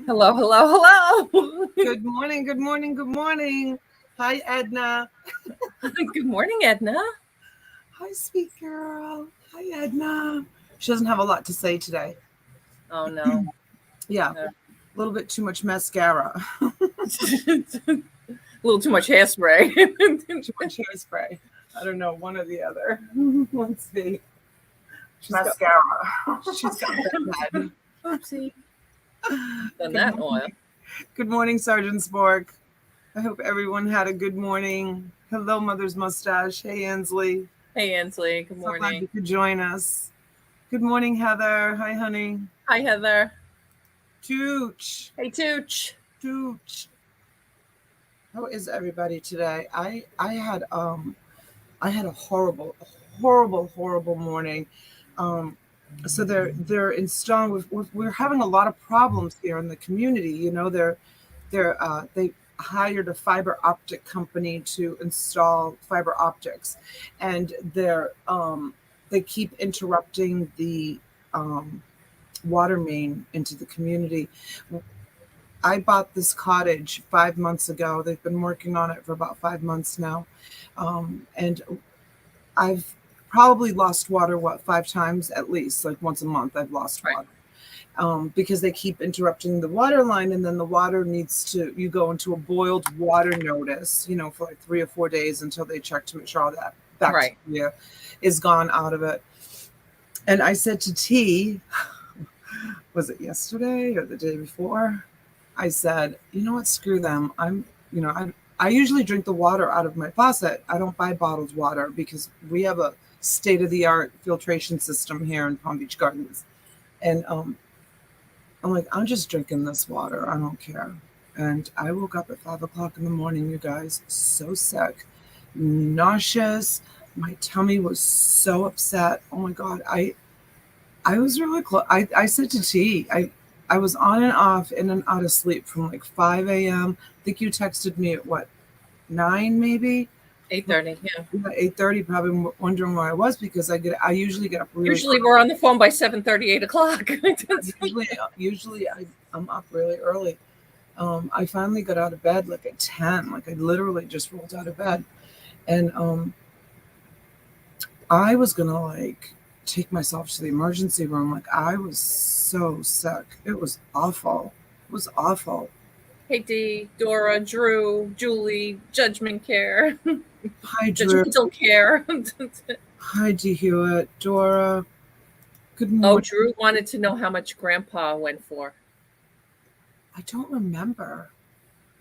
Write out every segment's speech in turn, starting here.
Hello, hello, hello. Good morning, good morning, good morning. Hi, Edna. Good morning, Edna. Hi, sweet girl. Hi, Edna. She doesn't have a lot to say today. Oh, no. Yeah, a little bit too much mascara. A little too much hairspray. Too much hairspray. I don't know, one or the other. Let's see. Mascara. She's got that. Oopsie. Done that oil. Good morning, Sergeant Spork. I hope everyone had a good morning. Hello, Mother's Mustache. Hey, Ansley. Hey, Ansley. Good So glad you morning. could join us. Good morning, Heather. Hi, honey. Hi, Heather. Tooch. Hey, Tooch. Tooch. How is everybody today? I had a horrible morning. So they're installing. We're having a lot of problems here in the community. You know, they hired a fiber optic company to install fiber optics, and they keep interrupting the water main into the community. I bought this cottage 5 months ago. They've been working on it for about 5 months now. And I've probably lost water, 5 times at least, like once a month I've lost water. Because they keep interrupting the water line, and then the water you go into a boiled water notice, for like 3 or 4 days until they check to make sure all that bacteria is gone out of it. And I said to T, was it yesterday or the day before? I said, you know what, screw them. I usually drink the water out of my faucet. I don't buy bottled water because we have a state-of-the-art filtration system here in Palm Beach Gardens. And I'm like, I'm just drinking this water. I don't care. And I woke up at 5 o'clock in the morning, you guys, so sick, nauseous. My tummy was so upset. Oh my God. I was really close. I said to T, I was on and off, in and out of sleep from like 5 a.m. I think you texted me at 9 maybe? 8:30, yeah. 8:30, probably wondering where I was because I usually get up really Usually we're on the phone by 7:30, 8 o'clock. usually I'm up really early. I finally got out of bed like at 10. Like I literally just rolled out of bed. And I was gonna take myself to the emergency room. Like I was so sick. It was awful. It was awful. Hey, Dee, Dora, Drew, Julie, Judgment Care. Hi, Drew. Judgmental Care. Hi, Dee Hewitt. Dora. Good morning. Oh, Drew wanted to know how much Grandpa went for. I don't remember.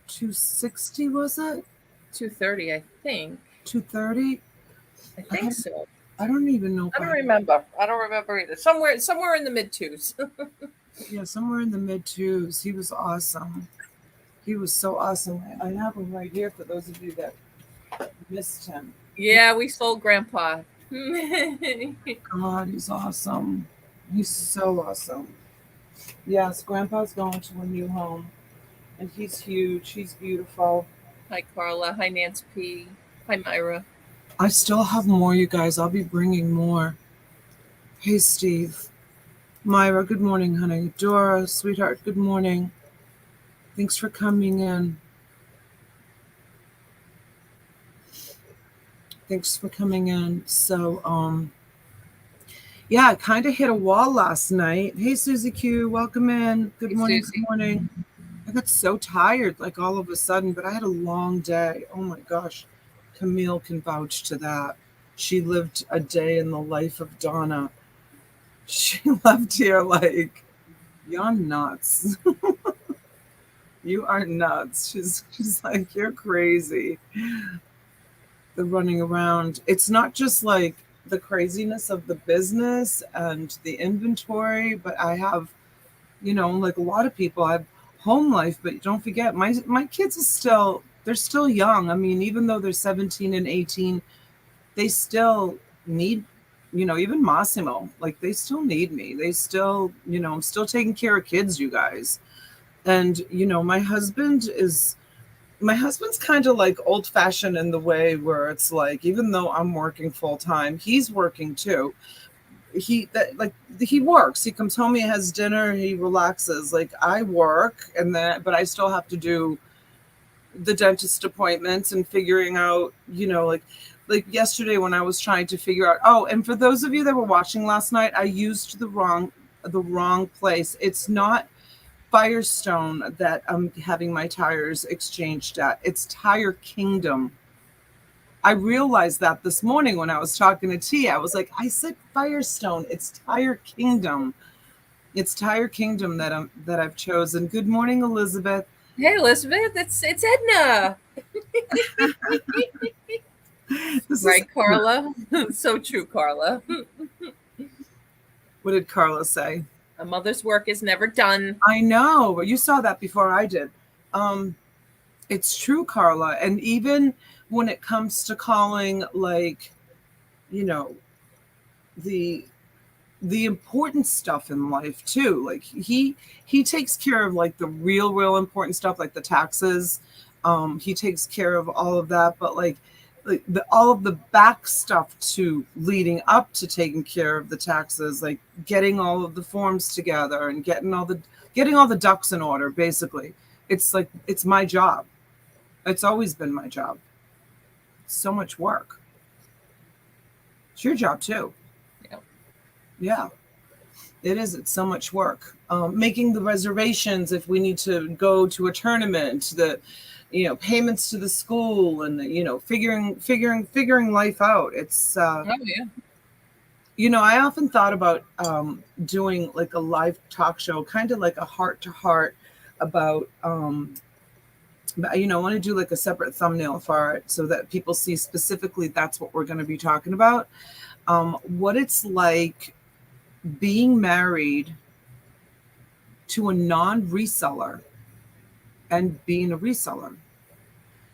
260 was it? 230, I think. 230? I think so. I don't even know. I don't remember either. Somewhere in the mid twos. Yeah, somewhere in the mid twos. He was awesome. He was so awesome. I have him right here for those of you that missed him. Yeah, we sold Grandpa. God, he's awesome. He's so awesome. Yes, Grandpa's going to a new home, and he's huge. He's beautiful. Hi, Carla. Hi, Nancy P. Hi, Myra. I still have more, you guys. I'll be bringing more. Hey, Steve. Myra, good morning, honey. Dora, sweetheart, good morning. Thanks for coming in. Thanks for coming in. So, yeah, I kind of hit a wall last night. Hey, Susie Q, welcome in. Good morning, Susie. Good morning. I got so tired, all of a sudden, but I had a long day. Oh my gosh. Camille can vouch to that. She lived a day in the life of Donna. She left here you're nuts. You are nuts. She's like, you're crazy. The running around. It's not just the craziness of the business and the inventory, but I have, a lot of people, I have home life, but don't forget, my kids they're still young. I mean, even though they're 17 and 18, they still need, even Massimo, they still need me. They still, I'm still taking care of kids, you guys. And, my husband's kind of old fashioned in the way where it's even though I'm working full time, he's working too. he works. He comes home, he has dinner, he relaxes. Like I work, but I still have to do the dentist appointments and figuring out, like yesterday when I was trying to figure out. Oh, and for those of you that were watching last night, I used the wrong place. It's not Firestone that I'm having my tires exchanged at. It's Tire Kingdom. I realized that this morning when I was talking to T. I was like, I said Firestone. It's Tire Kingdom. It's Tire Kingdom that I've chosen. Good morning, Elizabeth. Hey, Elizabeth, it's Edna. Right, Carla? So true, Carla. What did Carla say? A mother's work is never done. I know, but you saw that before I did. It's true, Carla. And even when it comes to calling, like, the important stuff in life too. Like he takes care of like the real important stuff, like the taxes. He takes care of all of that, but like all of the back stuff to leading up to taking care of the taxes, like getting all of the forms together and getting all the ducks in order. Basically, it's like it's my job. It's always been my job. So much work. It's your job too. Yeah, it is. It's so much work. Making the reservations if we need to go to a tournament, the payments to the school, and figuring life out. It's oh yeah. I often thought about doing like a live talk show, kind of like a heart to heart about I want to do like a separate thumbnail for it so that people see specifically that's what we're going to be talking about. What it's like being married to a non-reseller and being a reseller.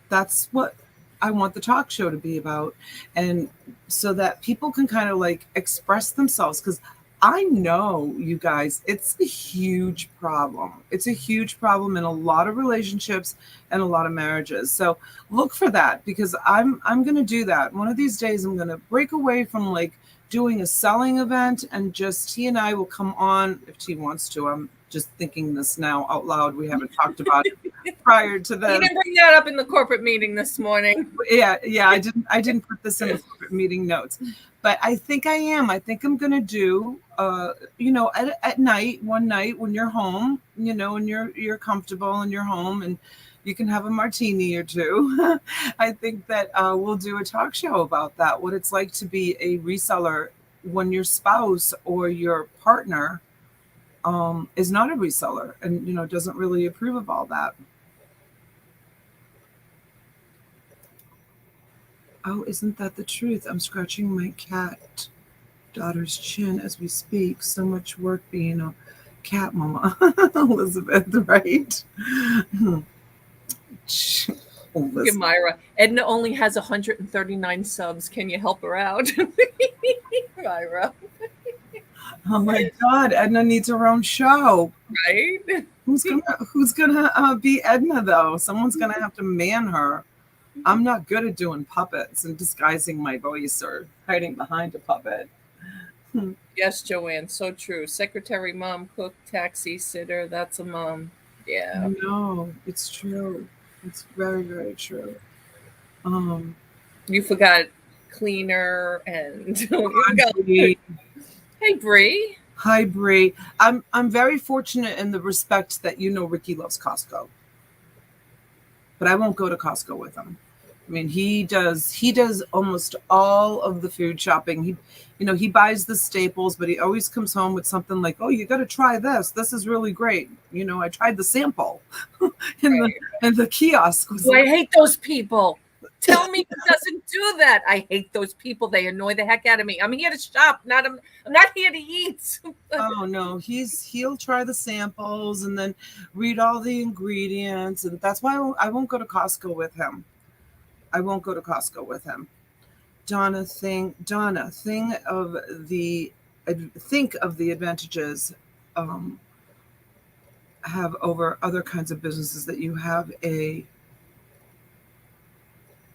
That's what I want the talk show to be about. And so that people can kind of like express themselves, because I know, you guys, it's a huge problem. It's a huge problem in a lot of relationships and a lot of marriages. So look for that, because I'm going to do that. One of these days, I'm going to break away from like doing a selling event, and just T and I will come on if T wants to. I'm just thinking this now out loud. We haven't talked about it prior to this. You didn't bring that up in the corporate meeting this morning. Yeah, I didn't put this in the corporate meeting notes, but I think I am. I think I'm gonna do at night, one night when you're home, and you're comfortable and you're home and you can have a martini or two. I think that we'll do a talk show about that, what it's like to be a reseller when your spouse or your partner is not a reseller and doesn't really approve of all that. Oh, isn't that the truth? I'm scratching my cat daughter's chin as we speak. So much work being a cat mama. Elizabeth, right? Look at Myra. Edna only has 139 subs. Can you help her out? Myra. Oh my God, Edna needs her own show. Right? Who's gonna be Edna though? Someone's gonna have to man her. I'm not good at doing puppets and disguising my voice or hiding behind a puppet. Yes, Joanne, so true. Secretary, mom, cook, taxi, sitter, that's a mom. Yeah. No, it's true. It's very, very true. You forgot cleaner and hey Bree. Hi Bree. I'm very fortunate in the respect that Ricky loves Costco. But I won't go to Costco with him. I mean, he does almost all of the food shopping. He buys the staples, but he always comes home with something like, oh, you got to try this. This is really great. I tried the sample in the kiosk. I hate those people. Tell me he doesn't do that. I hate those people. They annoy the heck out of me. I'm here to shop. I'm not here to eat. Oh no, he'll try the samples and then read all the ingredients, and that's why I won't go to Costco with him. I won't go to Costco with him. Donna, think of the advantages have over other kinds of businesses that you have a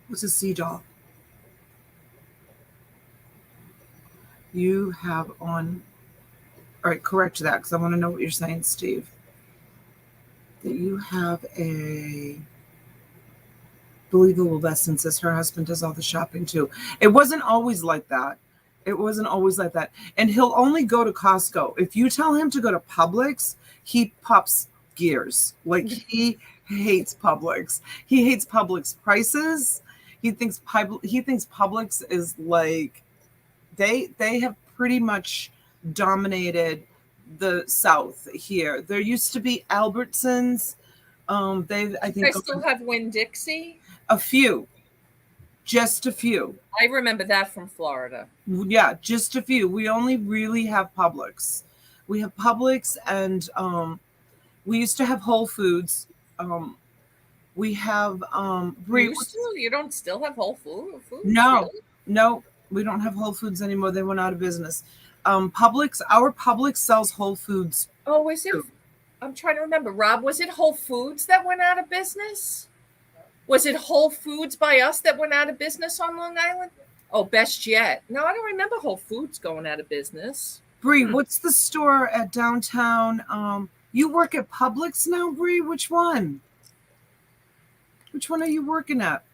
what's a sea doll? You have on. All right, correct that because I want to know what you're saying, Steve. That you have a believable lesson says her husband does all the shopping too. It wasn't always like that. It wasn't always like that. And he'll only go to Costco. If you tell him to go to Publix, he pops gears. Like he hates Publix. He hates Publix prices. He thinks Publix is like they have pretty much dominated the South here. There used to be Albertsons. I think I still have Winn-Dixie. a few, just a few. I remember that from Florida. Yeah, just a few. We only really have Publix. We have Publix, and we used to have Whole Foods. We have You don't still have Whole Foods? No, really? no, we don't have Whole Foods anymore. They went out of business. Publix, our Publix sells Whole Foods. Oh, was it? I'm trying to remember. Rob, was it Whole Foods that went out of business? Was it Whole Foods by us that went out of business on Long Island? Oh, Best Yet. No, I don't remember Whole Foods going out of business. Bree, what's the store at downtown? You work at Publix now, Bree? Which one? Which one are you working at?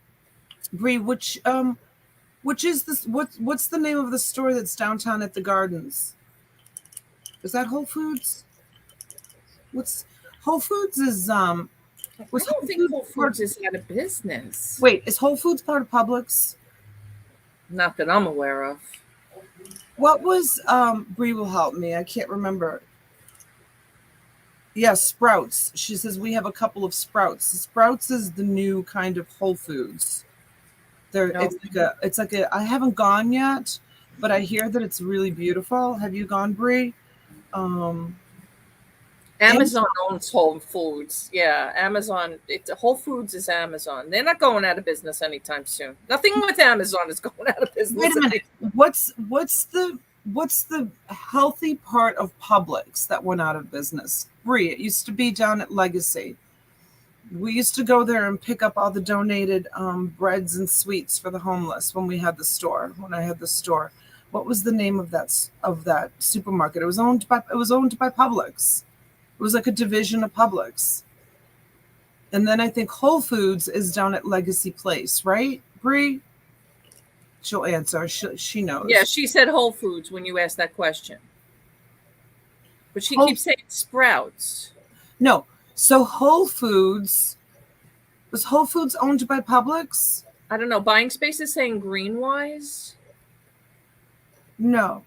Bree, which is this? What's the name of the store that's downtown at the Gardens? Is that Whole Foods? What's Whole Foods is I don't think Whole Foods is out of business. Wait, is Whole Foods part of Publix? Not that I'm aware of. What was Bree will help me. I can't remember. Yeah, Sprouts. She says we have a couple of Sprouts. Sprouts is the new kind of Whole Foods. It's like a I haven't gone yet, but I hear that it's really beautiful. Have you gone, Bree? Amazon owns Whole Foods. Yeah, Amazon. Whole Foods is Amazon. They're not going out of business anytime soon. Nothing with Amazon is going out of business. Wait a minute. What's the healthy part of Publix that went out of business? Bree, it used to be down at Legacy. We used to go there and pick up all the donated breads and sweets for the homeless when I had the store. What was the name of that supermarket? It was owned by Publix. It was like a division of Publix. And then I think Whole Foods is down at Legacy Place, right, Bree? She'll answer. She knows. Yeah, she said Whole Foods when you asked that question. But she keeps saying Sprouts. No. So Whole Foods, was Whole Foods owned by Publix? I don't know. Buying Space is saying Greenwise. No,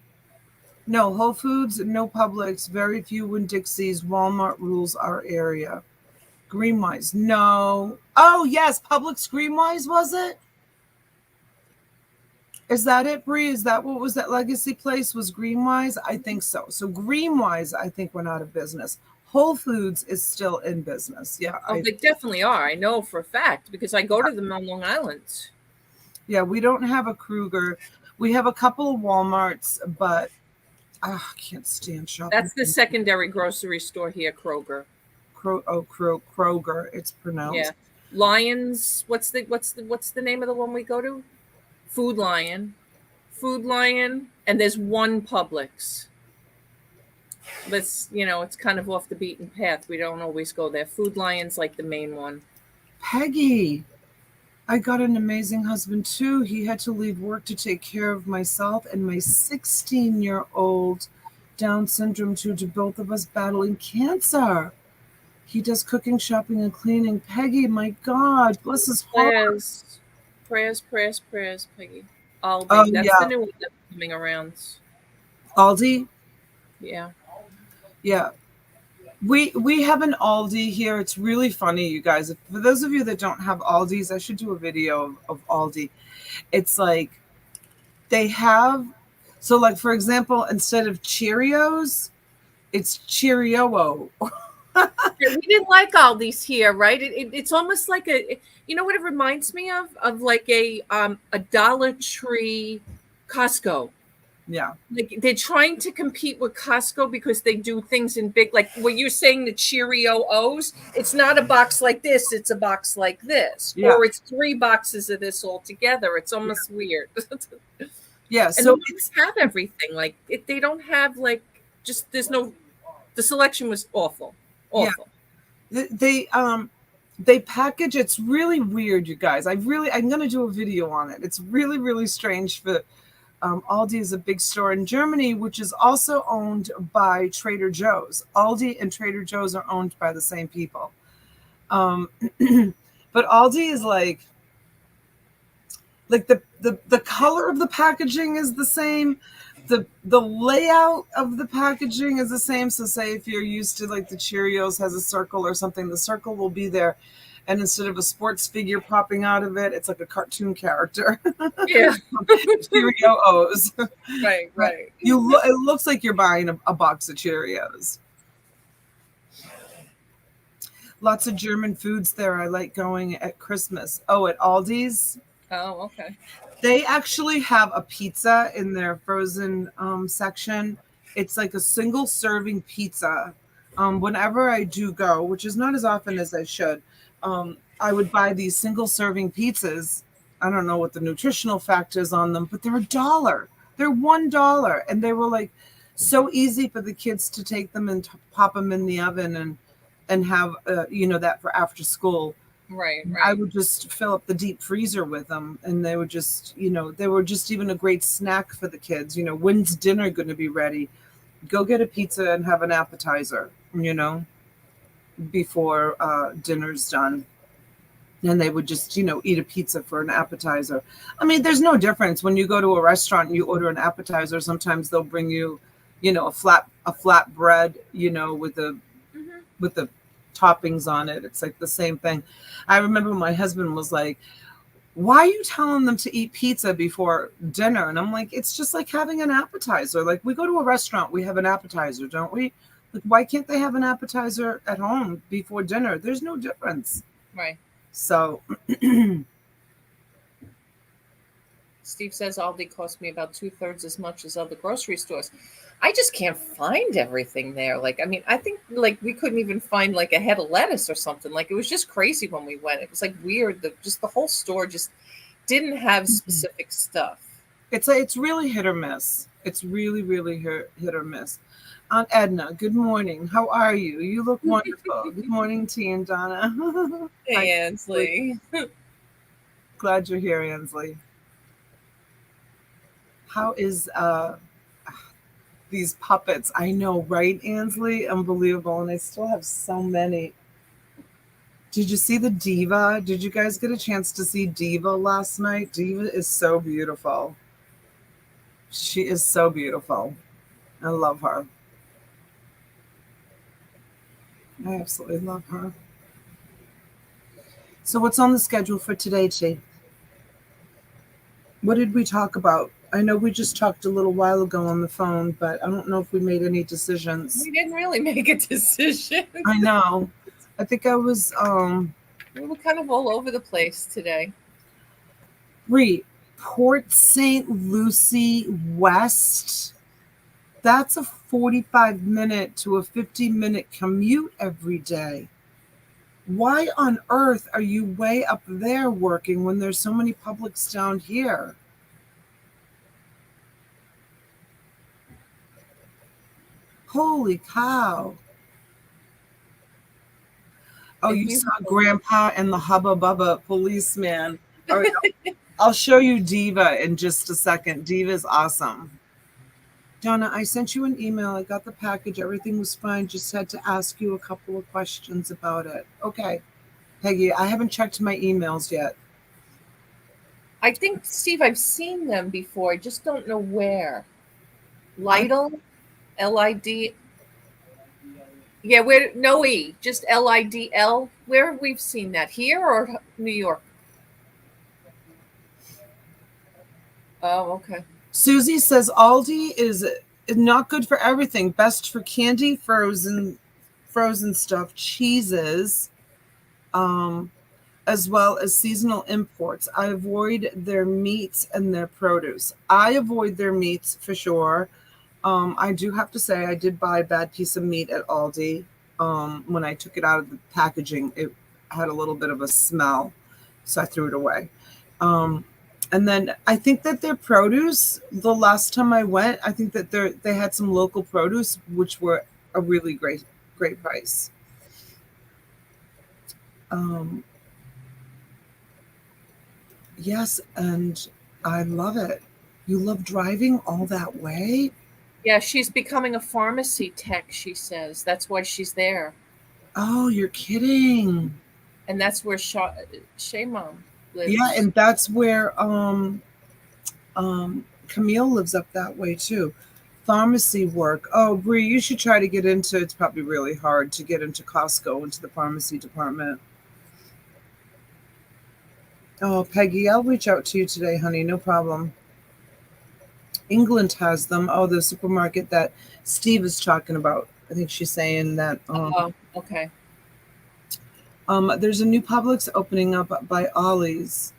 Whole Foods, no Publix, very few Winn-Dixies. Walmart rules our area. Greenwise, no. Oh, yes, Publix Greenwise, was it? Is that it, Bree? Is that what was that Legacy Place was Greenwise? I think so. So Greenwise, I think, went out of business. Whole Foods is still in business. Yeah. Oh, they definitely are. I know for a fact because I go to them on Long Island. Yeah, we don't have a Kruger. We have a couple of Walmarts, but I can't stand shopping. That's the secondary grocery store here, Kroger. Kroger, it's pronounced. Yeah. Lions, what's the name of the one we go to? Food Lion, and there's one Publix. But it's kind of off the beaten path. We don't always go there. Food Lion's like the main one. Peggy, I got an amazing husband too. He had to leave work to take care of myself and my 16-year-old Down syndrome too, to both of us battling cancer. He does cooking, shopping, and cleaning. Peggy, my God, bless his heart. Prayers, Peggy. Aldi. Oh, That's yeah. the new one that's coming around. Aldi? Yeah. Yeah. We have an Aldi here. It's really funny, you guys. For those of you that don't have Aldis, I should do a video of Aldi. It's like they have, so like, for example, instead of Cheerios, it's Cheerio. We didn't like Aldi's here, right? It's almost like you know what it reminds me of? Of like a Dollar Tree Costco. Yeah. Like they're trying to compete with Costco because they do things in big, like what you're saying, the Cheerio O's. It's not a box like this, it's a box like this. Yeah. Or it's 3 boxes of this all together. It's almost weird. Yeah, And they so don't have everything. Like they don't have like just there's no. The selection was awful, yeah, awful. they package. It's really weird, you guys. I'm gonna do a video on it. It's really really strange. For Aldi is a big store in Germany, which is also owned by Trader Joe's. Aldi and Trader Joe's are owned by the same people. Um, but Aldi is like the color of the packaging is the same. The layout of the packaging is the same. So say if you're used to like the Cheerios has a circle or something, the circle will be there. And instead of a sports figure popping out of it, it's like a cartoon character. Yeah. Cheerio O's. Right, right. It looks like you're buying a box of Cheerios. Lots of German foods there. I like going at Christmas. Oh, at Aldi's. Oh, okay. They actually have a pizza in their frozen section. It's like a single serving pizza. Whenever I do go, which is not as often as I should, I would buy these single serving pizzas. I don't know what the nutritional fact is on them, but they're $1. They're $1, and they were like so easy for the kids to take them and pop them in the oven and have that for after school. Right, I right. would just fill up the deep freezer with them, and they would just, they were just even a great snack for the kids. When's dinner going to be ready? Go get a pizza and have an appetizer, before dinner's done. And they would just, eat a pizza for an appetizer. I mean, there's no difference when you go to a restaurant and you order an appetizer. Sometimes they'll bring you, a flat bread, with the Hmm. with the toppings on it. It's like the same thing. I remember my husband was like, "Why are you telling them to eat pizza before dinner?" And I'm like, "It's just like having an appetizer. Like we go to a restaurant, we have an appetizer, don't we? Like why can't they have an appetizer at home before dinner? There's no difference." Right. So Steve says Aldi cost me about 2/3 as much as other grocery stores. I just can't find everything there. Like, I mean, I think like we couldn't even find like a head of lettuce or something. Like it was just crazy when we went. It was like weird. The whole store just didn't have specific stuff. it's really hit or miss. It's really, really hit or miss. Aunt Edna, good morning. How are you? You look wonderful. Good morning, T and Donna. Hi, Hey, Ansley. Ansley. Glad you're here, Ansley. How is these puppets? I know, right, Ansley? Unbelievable. And I still have so many. Did you see the Diva? Did you guys get a chance to see Diva last night? Diva is so beautiful. She is so beautiful. I love her. I absolutely love her. So what's on the schedule for today, Chi? What did we talk about? I know we just talked a little while ago on the phone, but I don't know if we made any decisions. We didn't really make a decision. I know. I think I was We were kind of all over the place today. Port St. Lucie West. That's a 45-minute to a 50-minute commute every day. Why on earth are you way up there working when there's so many publics down here? Holy cow. Oh, If you you saw Grandpa and the Hubba Bubba policeman. All right, I'll show you Diva in just a second. Diva is awesome. Donna, I sent you an email. I got the package. Everything was fine. Just had to ask you a couple of questions about it. Okay. Peggy, I haven't checked my emails yet. I think, Steve, I've seen them before. I just don't know where. Lidl, LID. Yeah, where no E, just LIDL. Where have we seen that? Here or New York? Oh, okay. Susie says Aldi is not good for everything. Best for candy, frozen stuff, cheeses, as well as seasonal imports. I avoid their meats and their produce. I avoid their meats for sure. I do have to say I did buy a bad piece of meat at Aldi. When I took it out of the packaging, it had a little bit of a smell, so I threw it away. And then I think that their produce, the last time I went, I think that they had some local produce, which were a really great price. Yes, and I love it. You love driving all that way? Yeah, she's becoming a pharmacy tech, she says. That's why she's there. Oh, you're kidding. And that's where Shay Mom Yeah, lives. and that's where Camille lives up that way too. Pharmacy work. Oh, Bree, you should try to get into. It's probably really hard to get into Costco, into the pharmacy department. Oh, Peggy, I'll reach out to you today, honey. No problem. England has them. Oh, the supermarket that Steve is talking about. I think she's saying that Oh, okay. there's a new Publix opening up by Ollie's.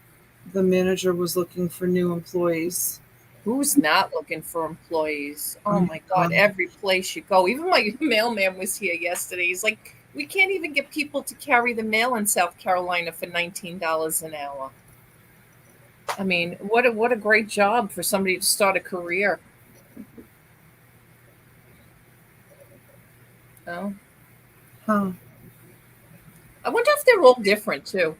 The manager was looking for new employees. Who's not looking for employees? Oh my God, Um, every place you go. Even my mailman was here yesterday. He's like, we can't even get people to carry the mail in South Carolina for $19 an hour. I mean, what a great job for somebody to start a career. Oh, huh. I wonder if they're all different too.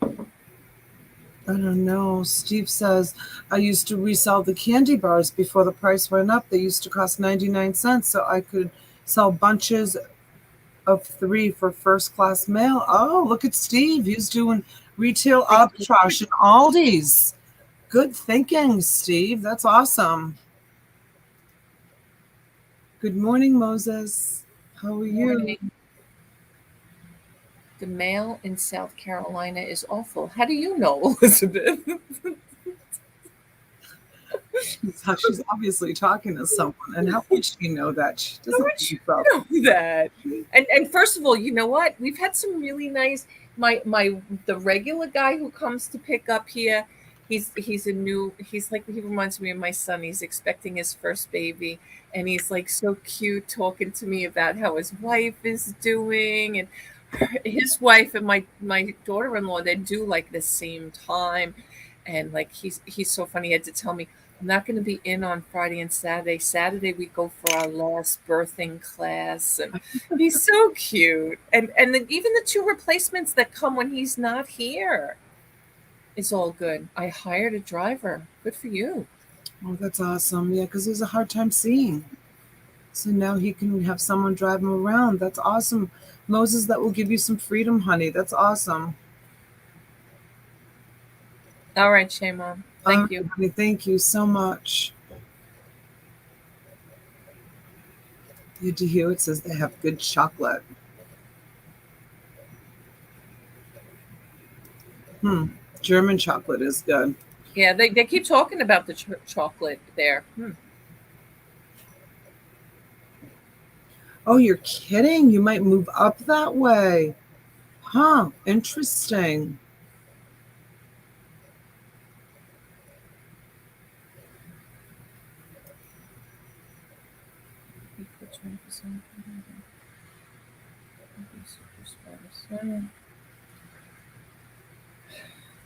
I don't know. Steve says, I used to resell the candy bars before the price went up. They used to cost 99 cents, so I could sell bunches of 3 for first class mail. Oh, look at Steve. He's doing retail arbitrage in Aldi's. Good thinking, Steve. That's awesome. Good morning, Moses. How are you? Morning. The mail in South Carolina is awful. How do you know, Elizabeth? She's obviously talking to someone. And how would she know that? She How doesn't would you keep up. know that? And first of all, you know what? We've had some really nice. The regular guy who comes to pick up here, he's like, he reminds me of my son. He's expecting his first baby, and he's like so cute, talking to me about how his wife is doing, and his wife and my daughter-in-law, they do like the same time, and like he's so funny. He had to tell me, I'm not going to be in on Friday and Saturday. Saturday we go for our last birthing class, and he's so cute. And then even the 2 replacements that come when he's not here, it's all good. I hired a driver. Good for you. Oh, that's awesome. Yeah, because he has a hard time seeing. So now he can have someone drive him around. That's awesome. Moses, that will give you some freedom, honey. That's awesome. All right, Shayma. Thank you. Honey, thank you so much. Good to hear. It says they have good chocolate. German chocolate is good. Yeah, they keep talking about the chocolate there. Oh, you're kidding. You might move up that way. Huh. Interesting.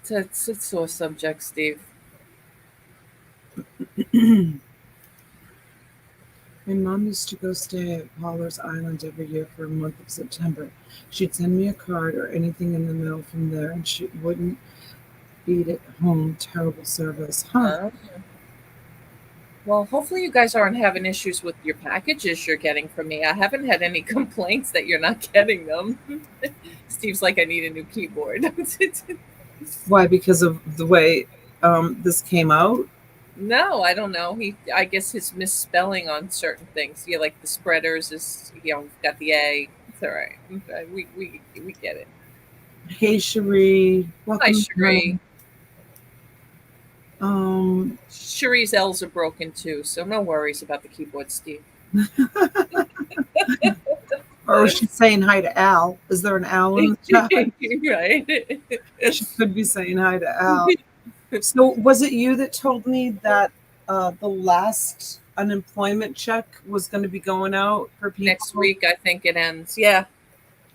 It's a sore subject, Steve. My mom used to go stay at Paula's Island every year for a month of September. She'd send me a card or anything in the mail from there, and she wouldn't beat it home. Terrible service. Huh. Well, hopefully you guys aren't having issues with your packages you're getting from me. I haven't had any complaints that you're not getting them. Steve's like, I need a new keyboard. Why? Because of the way this came out? No, I don't know. I guess his misspelling on certain things. Yeah, like the spreaders is, got the A. It's all right. We get it. Hey, Cherie. Welcome. Hi, Cherie. Home. Cherie's L's are broken too, so no worries about the keyboard, Steve. Or she's saying hi to Al. Is there an Al in the chat? Right. She could be saying hi to Al. So was it you that told me that the last unemployment check was going to be going out for people? Next week, I think it ends. Yeah.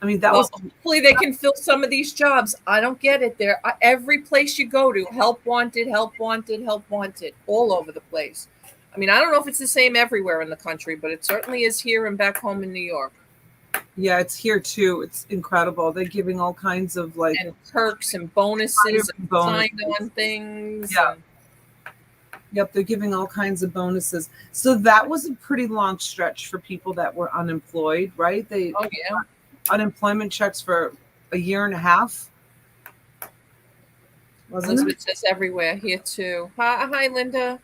I mean, that Well, was hopefully they can fill some of these jobs. I don't get it. There, every place you go to, help wanted, help wanted, help wanted, all over the place. I mean, I don't know if it's the same everywhere in the country, but it certainly is here and back home in New York. yeah, it's here too. It's incredible. They're giving all kinds of like And perks and bonuses and bonuses. signed on things. Yeah. And Yep, they're giving all kinds of bonuses. So that was a pretty long stretch for people that were unemployed, right? They oh yeah, unemployment checks for a year and a half. Wasn't it? Elizabeth says everywhere here too. Hi, Linda.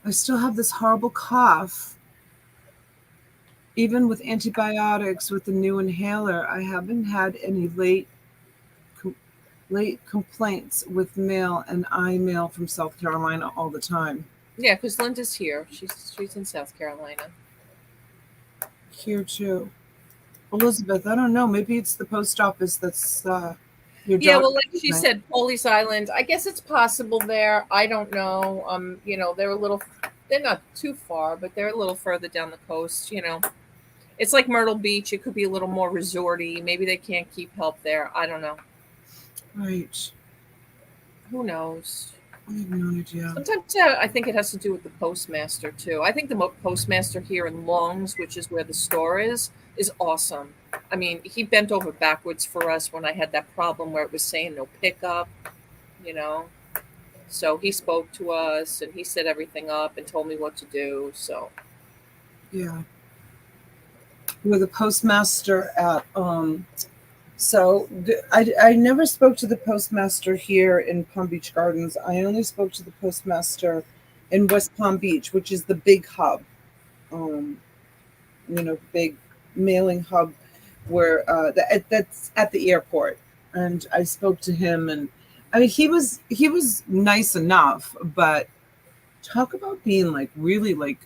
I still have this horrible cough. Even with antibiotics, with the new inhaler, I haven't had any late complaints with mail, and I mail from South Carolina all the time. Yeah, because Linda's here. She's in South Carolina. Here too. Elizabeth, I don't know. Maybe it's the post office that's your Yeah, daughter. well, like she said, Police Island. I guess it's possible there. I don't know. You know, they're not too far, but they're a little further down the coast. You know, it's like Myrtle Beach. It could be a little more resorty. Maybe they can't keep help there. I don't know. Right. Who knows? I have no idea. Sometimes I think it has to do with the postmaster too. I think the postmaster here in Longs, which is where the store is awesome. I mean, he bent over backwards for us when I had that problem where it was saying no pickup, you know. So he spoke to us and he set everything up and told me what to do. So Yeah. With a postmaster at so I never spoke to the postmaster here in Palm Beach Gardens. I only spoke to the postmaster in West Palm Beach, which is the big hub. Big mailing hub where that's at the airport. And I spoke to him, and I mean he was nice enough, but talk about being like really like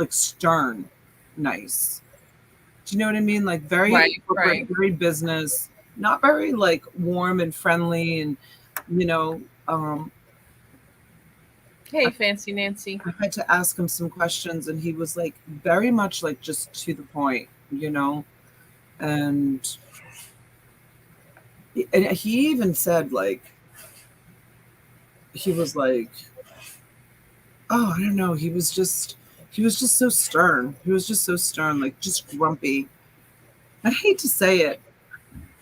stern nice. Do you know what I mean? Like very right. very business, not very like warm and friendly, and you know, Hey, Fancy Nancy. I had to ask him some questions, and he was like very much like just to the point, you know, and he even said like he was like, oh, I don't know, he was just so stern. He was just so stern, like just grumpy. I hate to say it,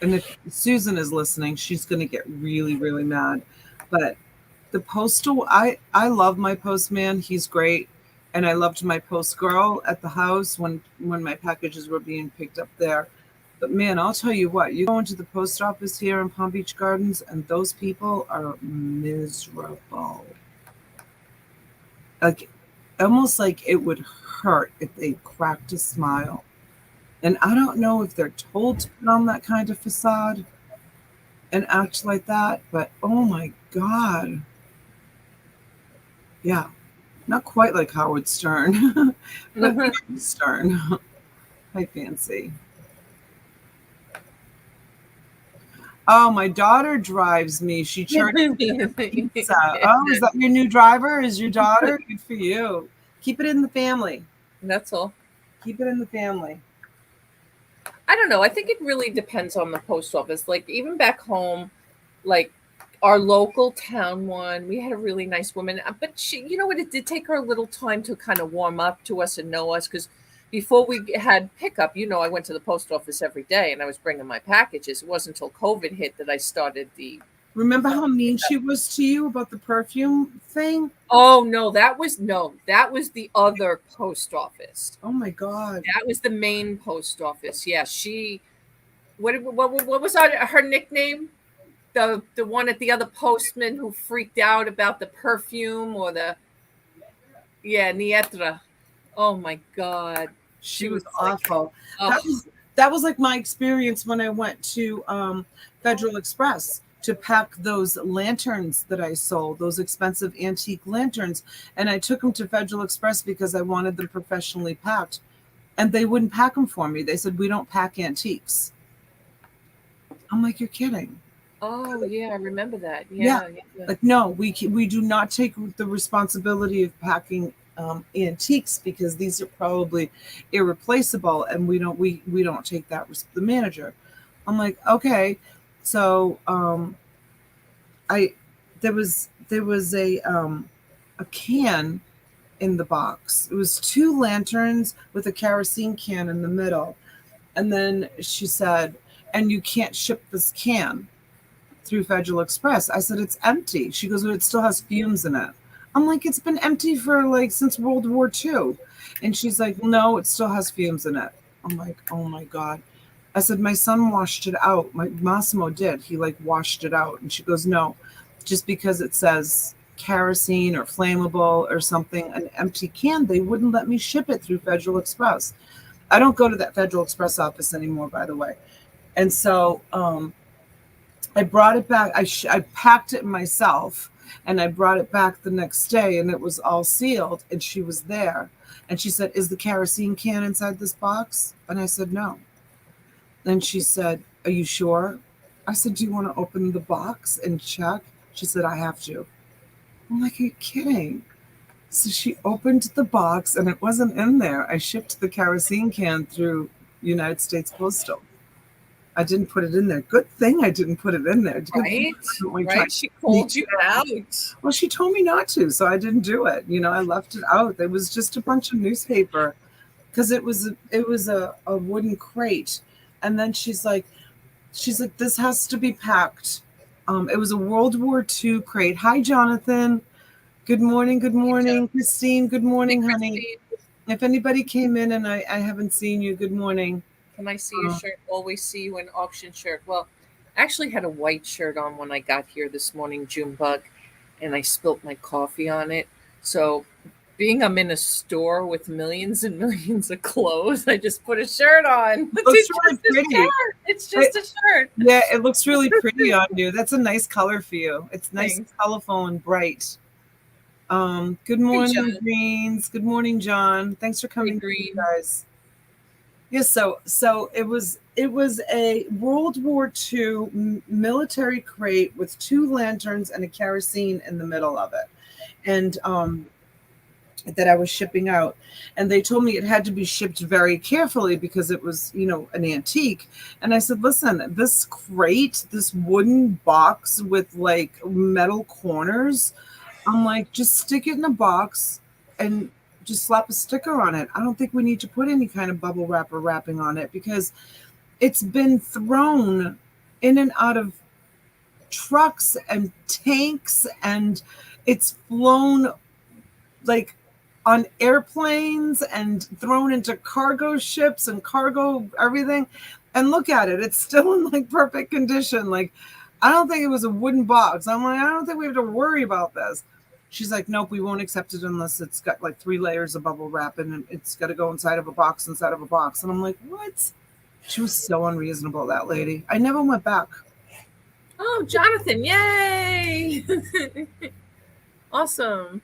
and if Susan is listening, she's going to get really, really mad. But the postal, I love my postman. He's great. And I loved my post girl at the house when my packages were being picked up there. But man, I'll tell you what, you go into the post office here in Palm Beach Gardens, and those people are miserable. Like, almost like it would hurt if they cracked a smile. And I don't know if they're told to put on that kind of facade and act like that, but oh my God. Yeah, not quite like Howard Stern, but Stern. Hi, Fancy. Oh, my daughter drives me. She charges pizza. Oh, is that your new driver? Is your daughter? Good for you. Keep it in the family. That's all. Keep it in the family. I don't know. I think it really depends on the post office. Like even back home, like our local town one, we had a really nice woman, but she, you know what, it did take her a little time to kind of warm up to us and know us, because before we had pickup, you know, I went to the post office every day and I was bringing my packages. It wasn't until COVID hit that I started the. Remember how mean she was to you about the perfume thing? Oh no, that was the other post office. Oh my God. That was the main post office. Yeah, she. What was her nickname? The one at the other postman who freaked out about the perfume or the. Yeah, Nietra. Oh my God. She was awful. Like, that was like my experience when I went to Federal Express to pack those lanterns that I sold, those expensive antique lanterns. And I took them to Federal Express because I wanted them professionally packed. And they wouldn't pack them for me. They said, we don't pack antiques. I'm like, you're kidding. Oh, yeah, I remember that. Yeah. Like, no, we do not take the responsibility of packing antiques because these are probably irreplaceable, and we don't take that risk. The manager, I'm like, okay. So I there was a can in the box. It was two lanterns with a kerosene can in the middle. And then she said, and you can't ship this can through Federal Express. I said, it's empty. She goes, well, it still has fumes in it. I'm like, it's been empty for like since World War II. And she's like, no, it still has fumes in it. I'm like, oh my God. I said, my son washed it out. My Massimo did. He like washed it out. And she goes, no, just because it says kerosene or flammable or something, an empty can, they wouldn't let me ship it through Federal Express. I don't go to that Federal Express office anymore, by the way. And so I brought it back. I packed it myself, and I brought it back the next day, and it was all sealed, and she was there. And she said, is the kerosene can inside this box? And I said, no. Then she said, are you sure? I said, do you want to open the box and check? She said, I have to. I'm like, are you kidding? So she opened the box, and it wasn't in there. I shipped the kerosene can through United States Postal. I didn't put it in there. Good thing I didn't put it in there. Right, right. She called you out. Well, she told me not to, so I didn't do it. I left it out. There was just a bunch of newspaper because it was a wooden crate. And then she's like, this has to be packed. It was a World War II crate. Hi, Jonathan. Good morning. Good morning, Christine. Good morning, honey. If anybody came in and I haven't seen you, good morning. Can I see your shirt? Always see you in auction shirt. Well, I actually had a white shirt on when I got here this morning, Junebug, and I spilt my coffee on it. So being I'm in a store with millions and millions of clothes, I just put a shirt on. It's really pretty. It's just a shirt. Yeah, it looks really pretty on you. That's a nice color for you. It's nice, colorful, and bright. Good morning, Greens. Good morning, John. Thanks for coming, guys. Yes, so it was a World War II military crate with two lanterns and a kerosene in the middle of it, and that I was shipping out. And they told me it had to be shipped very carefully because it was, an antique. And I said, listen, this crate, this wooden box with like metal corners, I'm like, just stick it in a box and just slap a sticker on it. I don't think we need to put any kind of bubble wrap or wrapping on it because it's been thrown in and out of trucks and tanks, and it's flown like on airplanes and thrown into cargo ships and cargo everything. And look at it. It's still in like perfect condition. Like, I don't think it was a wooden box. I'm like, I don't think we have to worry about this. She's like, nope, we won't accept it unless it's got like 3 layers of bubble wrap and it's got to go inside of a box. And I'm like, what? She was so unreasonable, that lady. I never went back. Oh, Jonathan, yay! Awesome.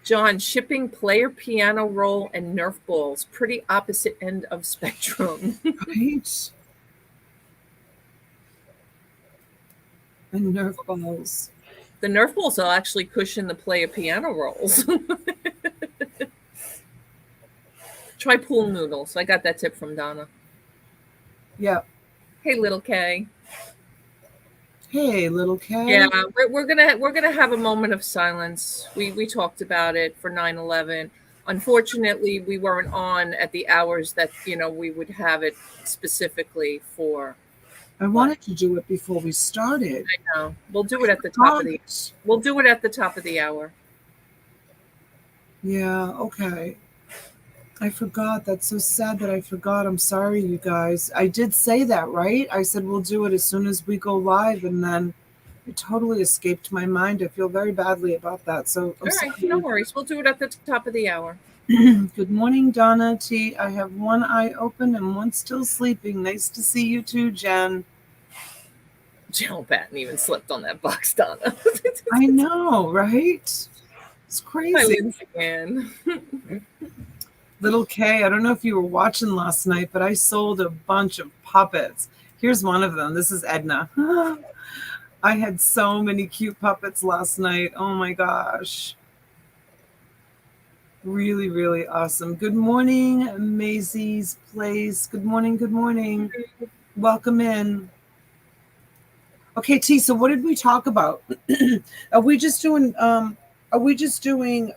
John, shipping player piano roll and Nerf balls. Pretty opposite end of spectrum. Right? And Nerf balls. The Nerf balls will actually cushion the player piano rolls. Try pool noodles. I got that tip from Donna. Yeah. Hey, little Kay. Hey, little Kay. Yeah, we're gonna have a moment of silence. We talked about it for 9/11. Unfortunately, we weren't on at the hours that we would have it specifically for. I wanted to do it before we started. I know. We'll do it at the top of the. We'll do it at the top of the hour. Yeah. Okay. I forgot. That's so sad that I forgot. I'm sorry, you guys. I did say that, right? I said we'll do it as soon as we go live, and then it totally escaped my mind. I feel very badly about that. So all right, no worries. We'll do it at the top of the hour. Good morning, Donna T. I have one eye open and one still sleeping. Nice to see you too, Jen. Joe Patton even slept on that box, Donna. I know, right? It's crazy. Again. Little K, I don't know if you were watching last night, but I sold a bunch of puppets. Here's one of them. This is Edna. I had so many cute puppets last night. Oh my gosh. Really, really awesome. Good morning, Maisie's Place. Good morning. Good morning. Welcome in. Okay, T. So, what did we talk about? Are we just doing? Are we just doing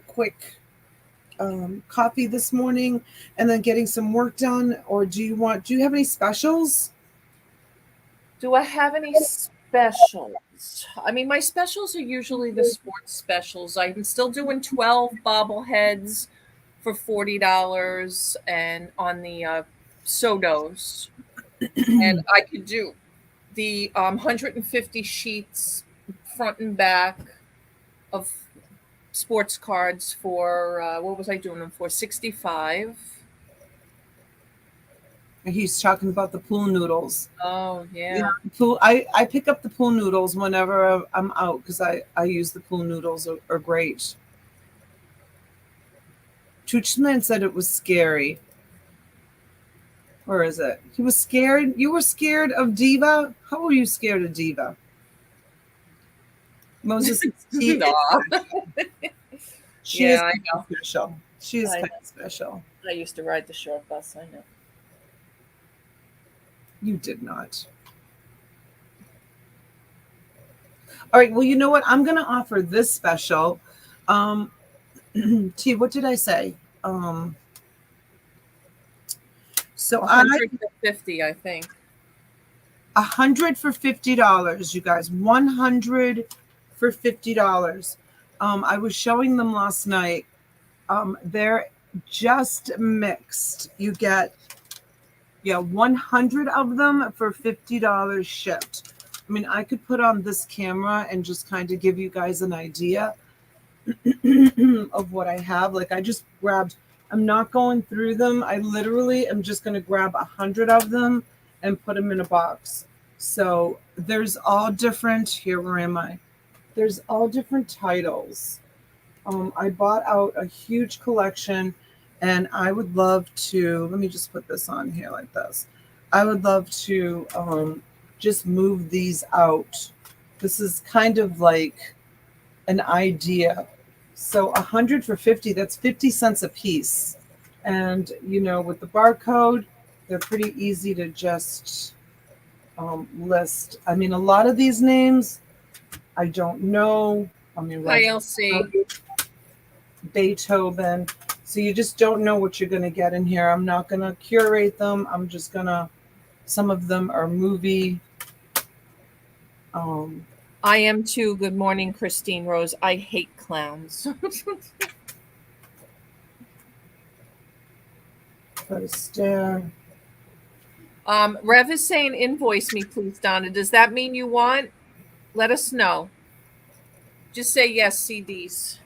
quick coffee this morning and then getting some work done, or do you have any specials? Do I have any specials? I mean, my specials are usually the sports specials. I'm still doing 12 bobbleheads for $40 and on the Sodos. And I could do the 150 sheets front and back of sports cards for what was I doing them for? 65. He's talking about the pool noodles. Oh yeah. Pool. I pick up the pool noodles whenever I'm out because I use the pool noodles are great. Tuchman said it was scary. Where is it? He was scared. You were scared of Diva? How were you scared of Diva? Moses. She is I know. special. She is kind of special. I used to ride the short bus. I know. You did not. All right. Well, you know what? I'm going to offer this special. T, what did I say? So 150, I think. 100 for $50, you guys. 100 for $50. I was showing them last night. They're just mixed. You get 100 of them for $50 shipped. I mean, I could put on this camera and just kind of give you guys an idea of what I have. Like I just grabbed, I'm not going through them. I literally am just going to grab 100 of them and put them in a box. So there's all different, here, where am I? There's all different titles. I bought out a huge collection and I would love to, let me just put this on here like this. I would love to just move these out. This is kind of like an idea. So 100 for 50, that's 50 cents a piece. And, with the barcode, they're pretty easy to just list. I mean, a lot of these names, I don't know. I mean, ILC. Beethoven. So you just don't know what you're going to get in here. I'm not going to curate them. I'm just going to, some of them are movie. I am too. Good morning, Christine Rose. I hate clowns. Got a stare. Rev is saying invoice me, please, Donna. Does that mean you want? Let us know. Just say yes, CDs.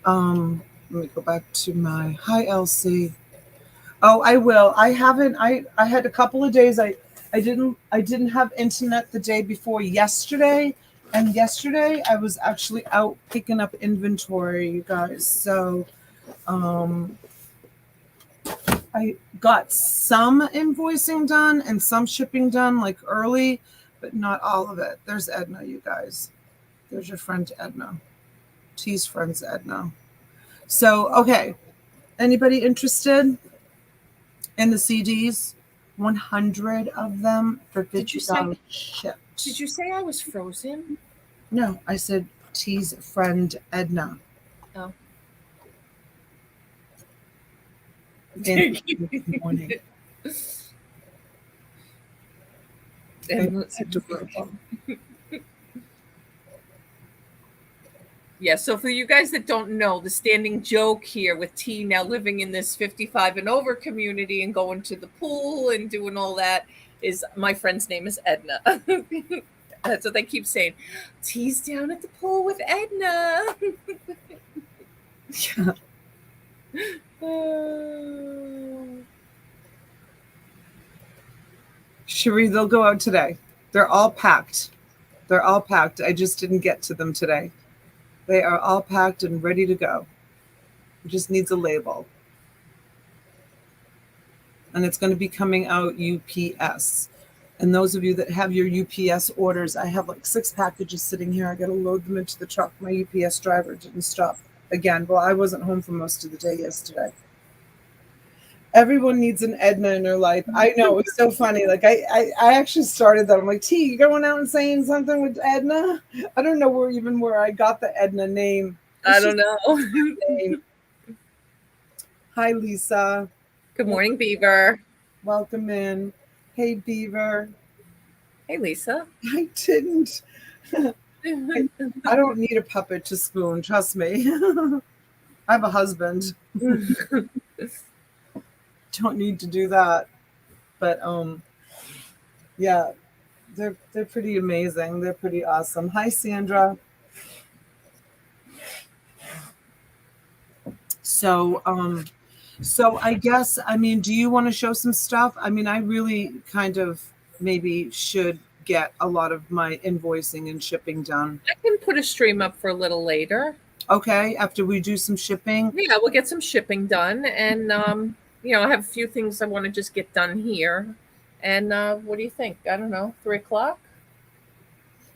Let me go back to my hi Elsie. Oh, I will. I haven't. I had a couple of days. I didn't have internet the day before yesterday, and yesterday I was actually out picking up inventory, you guys. So, I got some invoicing done and some shipping done like early, but not all of it. There's Edna, you guys. There's your friend Edna. T's friend's Edna. So, okay. Anybody interested in the CDs? 100 of them for $50 shipped. Did you say I was frozen? No, I said T's friend Edna. Oh. In the morning. Yeah, so for you guys that don't know, the standing joke here with T now living in this 55 and over community and going to the pool and doing all that is my friend's name is Edna. That's what they keep saying. T's down at the pool with Edna. Yeah. Cherie, they'll go out today. They're all packed. They're all packed. I just didn't get to them today. They are all packed and ready to go. It just needs a label. And it's going to be coming out UPS. And those of you that have your UPS orders, I have like 6 packages sitting here. I got to load them into the truck. My UPS driver didn't stop again. Well, I wasn't home for most of the day yesterday. Everyone needs an Edna in their life. I know, it's so funny. Like I actually started that. I'm like, T, you going out and saying something with Edna? I don't know where I got the Edna name. I don't know. Name. Hi, Lisa. Good morning, Beaver. Welcome in. Hey, Beaver. Hey, Lisa. I didn't. I don't need a puppet to spoon. Trust me. I have a husband. Don't need to do that. But yeah, they're pretty amazing. They're pretty awesome. Hi, Sandra. So I guess, I mean, do you want to show some stuff? I mean, I really kind of maybe should get a lot of my invoicing and shipping done. I can put a stream up for a little later. Okay, after we do some shipping. Yeah, we'll get some shipping done, and I have a few things I want to just get done here. And what do you think? I don't know, 3:00.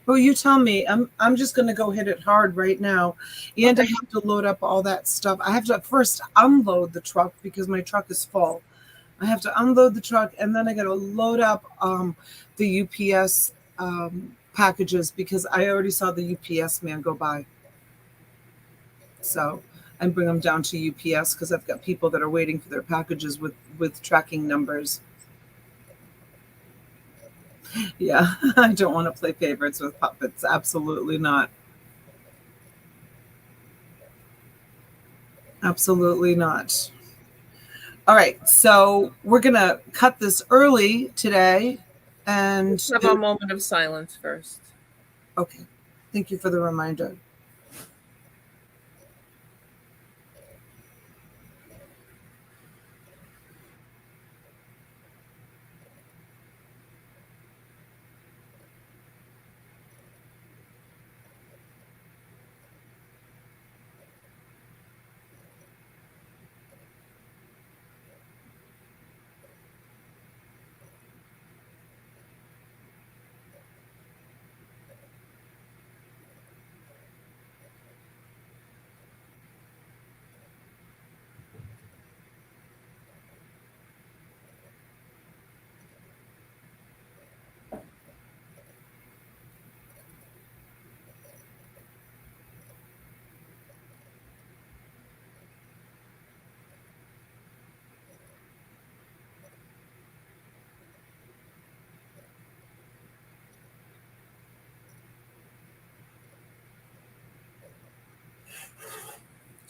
Well, you tell me. I'm just going to go hit it hard right now, and okay. I have to load up all that stuff. I have to first unload the truck because my truck is full. I have to unload the truck, and then I got to load up the UPS packages because I already saw the UPS man go by. So I bring them down to UPS because I've got people that are waiting for their packages with tracking numbers. Yeah, I don't want to play favorites with puppets. Absolutely not. Absolutely not. All right, so we're going to cut this early today. And let's have a moment of silence first. Okay, thank you for the reminder.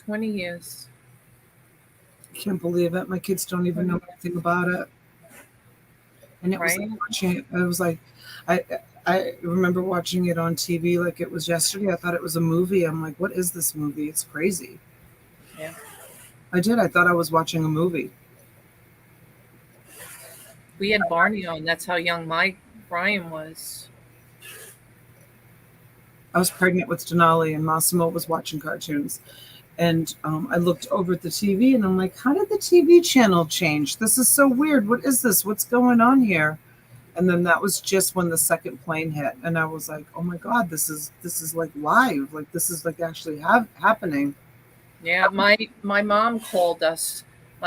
$20. I can't believe it. My kids don't even know anything about it. And it was right? like watching it. It was like, I remember watching it on TV like it was yesterday. I thought it was a movie. I'm like, what is this movie? It's crazy. Yeah. I did. I thought I was watching a movie. We had Barney on. That's how young my Brian was. I was pregnant with Denali and Massimo was watching cartoons. And I looked over at the TV and I'm like, how did the TV channel change? This is so weird. What is this? What's going on here? And then that was just when the second plane hit. And I was like, oh my God, this is like live. Like this is like actually happening. Yeah, my mom called us.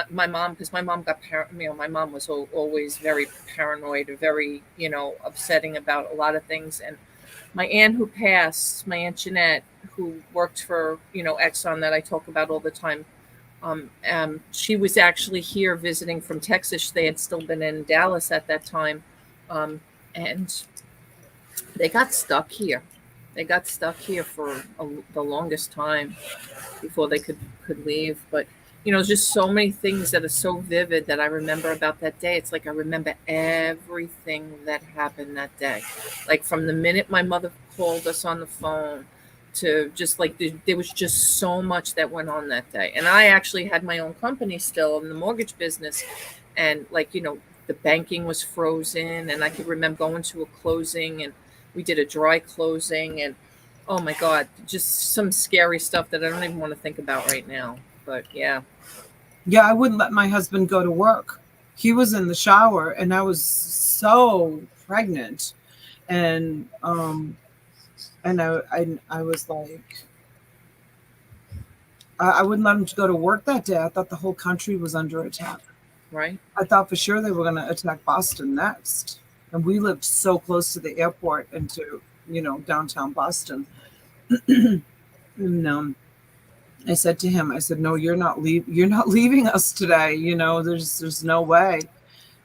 My mom, because my mom got my mom was always very paranoid, very upsetting about a lot of things. And my aunt who passed, my Aunt Jeanette, who worked for Exxon that I talk about all the time, she was actually here visiting from Texas. They had still been in Dallas at that time, and they got stuck here. They got stuck here for the longest time before they could leave. But just so many things that are so vivid that I remember about that day. It's like I remember everything that happened that day. Like from the minute my mother called us on the phone to just like there was just so much that went on that day. And I actually had my own company still in the mortgage business. And the banking was frozen. And I could remember going to a closing and we did a dry closing. And oh my God, just some scary stuff that I don't even want to think about right now. But yeah. Yeah, I wouldn't let my husband go to work. He was in the shower and I was so pregnant, and I was like, I wouldn't let him to go to work that day. I thought the whole country was under attack. Right. I thought for sure they were going to attack Boston next. And we lived so close to the airport and to, downtown Boston. And I said to him, I said, no, you're not leaving us today. There's no way.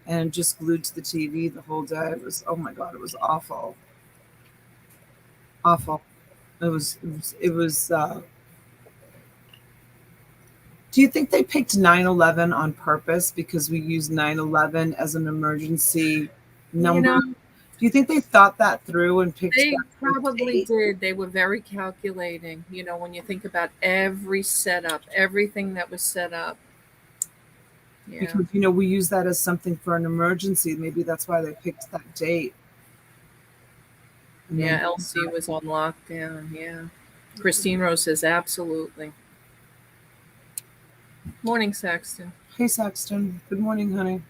And just glued to the TV the whole day. It was, oh my God, it was awful. Awful. It was. Do you think they picked 9/11 on purpose because we use 9/11 as an emergency number? Do you think they thought that through and picked They that probably date? did. They were very calculating. When you think about every setup, everything that was set up. Yeah. Because we use that as something for an emergency. Maybe that's why they picked that date. And Yeah, then- Elsie was on lockdown. Yeah. Christine Rose says absolutely. Morning, Saxton. Hey, Saxton. Good morning, honey.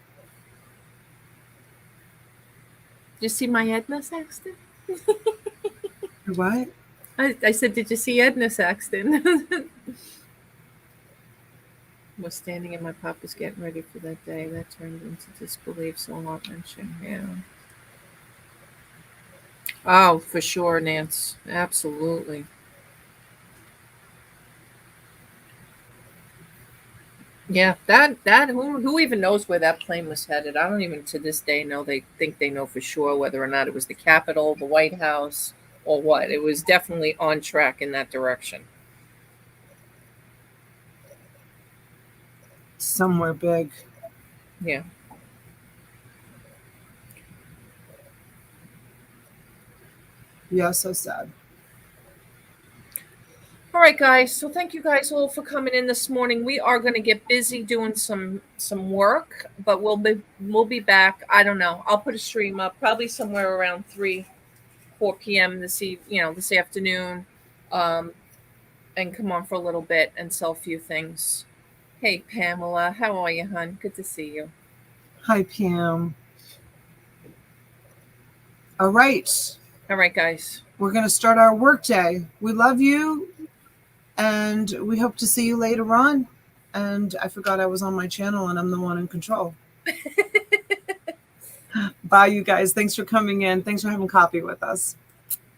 Did you see my Edna, Saxton? What? I said, did you see Edna, Saxton? Was standing in my papa's getting ready for that day. That turned into disbelief, so I'll not mention. Yeah. Oh, for sure, Nance. Absolutely. Yeah, that who even knows where that plane was headed? I don't even to this day know. They think they know for sure whether or not it was the Capitol, the White House, or what. It was definitely on track in that direction. Somewhere big. Yeah. Yeah, so sad. All right, guys. So thank you guys all for coming in this morning. We are going to get busy doing some work, but we'll be back. I don't know. I'll put a stream up probably somewhere around 4 p.m. this afternoon, and come on for a little bit and sell a few things. Hey, Pamela, how are you, hon? Good to see you. Hi, Pam. All right. All right, guys. We're going to start our work day. We love you, and we hope to see you later on. And I forgot I was on my channel, and I'm the one in control. Bye, you guys. Thanks for coming in. Thanks for having coffee with us.